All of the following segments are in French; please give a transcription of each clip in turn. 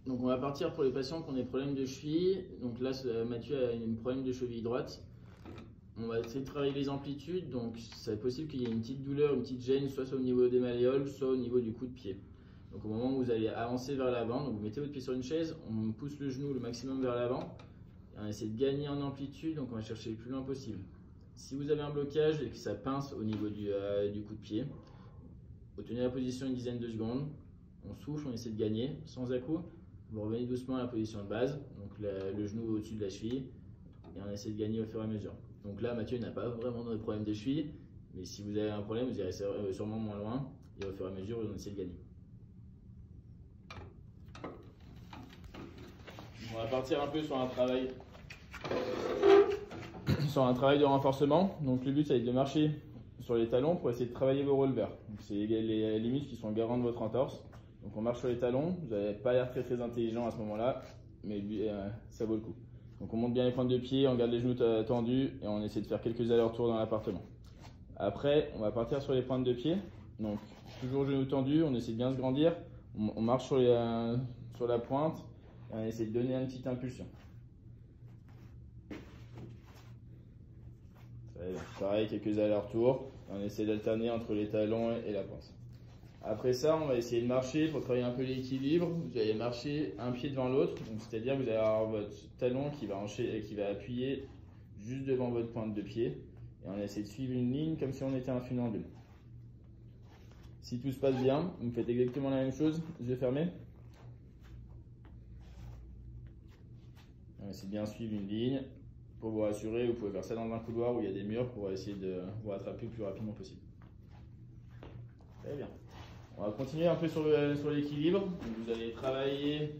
Donc on va partir pour les patients qui ont des problèmes de cheville. Donc là, Mathieu a un problème de cheville droite. On va essayer de travailler les amplitudes. Donc c'est possible qu'il y ait une petite douleur, une petite gêne, soit au niveau des malléoles, soit au niveau du coup de pied. Donc au moment où vous allez avancer vers l'avant, donc vous mettez votre pied sur une chaise, on pousse le genou le maximum vers l'avant. On essaie de gagner en amplitude, donc on va chercher le plus loin possible. Si vous avez un blocage et que ça pince au niveau du coup de pied, vous tenez la position une dizaine de secondes, on souffle, on essaie de gagner sans à-coup. Vous revenez doucement à la position de base, donc le genou au-dessus de la cheville, et on essaie de gagner au fur et à mesure. Donc là, Mathieu n'a pas vraiment de problème de cheville, mais si vous avez un problème, vous irez sûrement moins loin, et au fur et à mesure, on essaie de gagner. On va partir un peu sur un travail de renforcement. Donc le but, ça va être de marcher sur les talons pour essayer de travailler vos releveurs. C'est les muscles qui sont garants de votre entorse. Donc on marche sur les talons, vous n'avez pas l'air très intelligent à ce moment-là, mais ça vaut le coup. Donc on monte bien les pointes de pied, on garde les genoux tendus et on essaie de faire quelques allers-retours dans l'appartement. Après, on va partir sur les pointes de pied. Donc toujours genoux tendus, on essaie de bien se grandir, on marche sur la pointe et on essaie de donner une petite impulsion. Pareil, quelques allers-retours, on essaie d'alterner entre les talons et la pointe. Après ça, on va essayer de marcher pour travailler un peu l'équilibre. Vous allez marcher un pied devant l'autre, c'est-à-dire que vous allez avoir votre talon qui va appuyer juste devant votre pointe de pied. Et on essaie de suivre une ligne comme si on était un funambule. Si tout se passe bien, vous faites exactement la même chose, yeux fermés. On essaie de bien suivre une ligne. Pour vous rassurer, vous pouvez faire ça dans un couloir où il y a des murs pour essayer de vous rattraper le plus rapidement possible. Très bien. On va continuer un peu sur l'équilibre. Vous allez travailler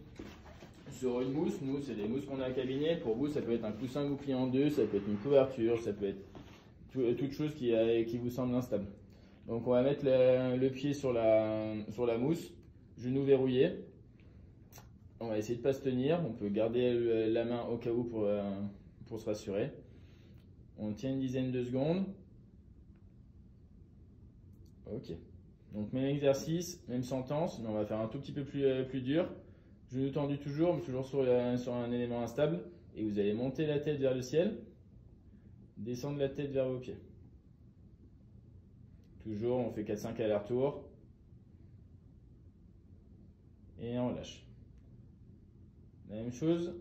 sur une mousse. Nous, c'est des mousses qu'on a à cabinet. Pour vous, ça peut être un coussin que vous pliez en deux, ça peut être une couverture, ça peut être toute chose qui vous semble instable. Donc on va mettre le pied sur la mousse, genou verrouillé. On va essayer de ne pas se tenir. On peut garder la main au cas où pour se rassurer. On tient une dizaine de secondes. Ok. Donc même exercice, même sentence, mais on va faire un tout petit peu plus dur. Genou tendu toujours, mais toujours sur un élément instable. Et vous allez monter la tête vers le ciel, descendre la tête vers vos pieds. Toujours, on fait 4-5 allers-retours. Et on lâche. La même chose,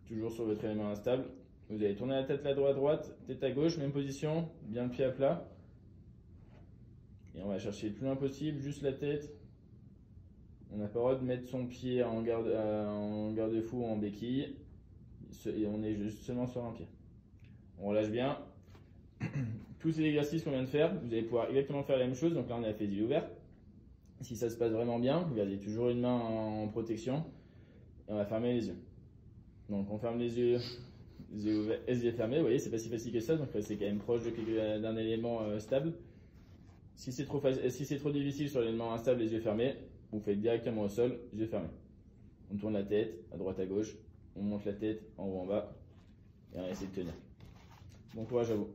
toujours sur votre élément instable. Vous allez tourner la tête à droite, tête à gauche, même position, bien le pied à plat. Et on va chercher le plus loin possible, juste la tête. On n'a pas le droit de mettre son pied en garde-fou ou en béquille. Et on est juste seulement sur un pied. On relâche bien. Tous ces exercices qu'on vient de faire, vous allez pouvoir exactement faire la même chose. Donc là, on a fait les yeux ouverts. Si ça se passe vraiment bien, vous gardez toujours une main en protection. Et on va fermer les yeux. Donc on ferme les yeux ouverts et les yeux fermés. Vous voyez, c'est pas si facile que ça. Donc c'est quand même proche d'un élément stable. Si c'est trop difficile sur l'élément instable, les yeux fermés, vous faites directement au sol, yeux fermés. On tourne la tête à droite à gauche, on monte la tête en haut en bas et on essaie de tenir. Bon courage à vous.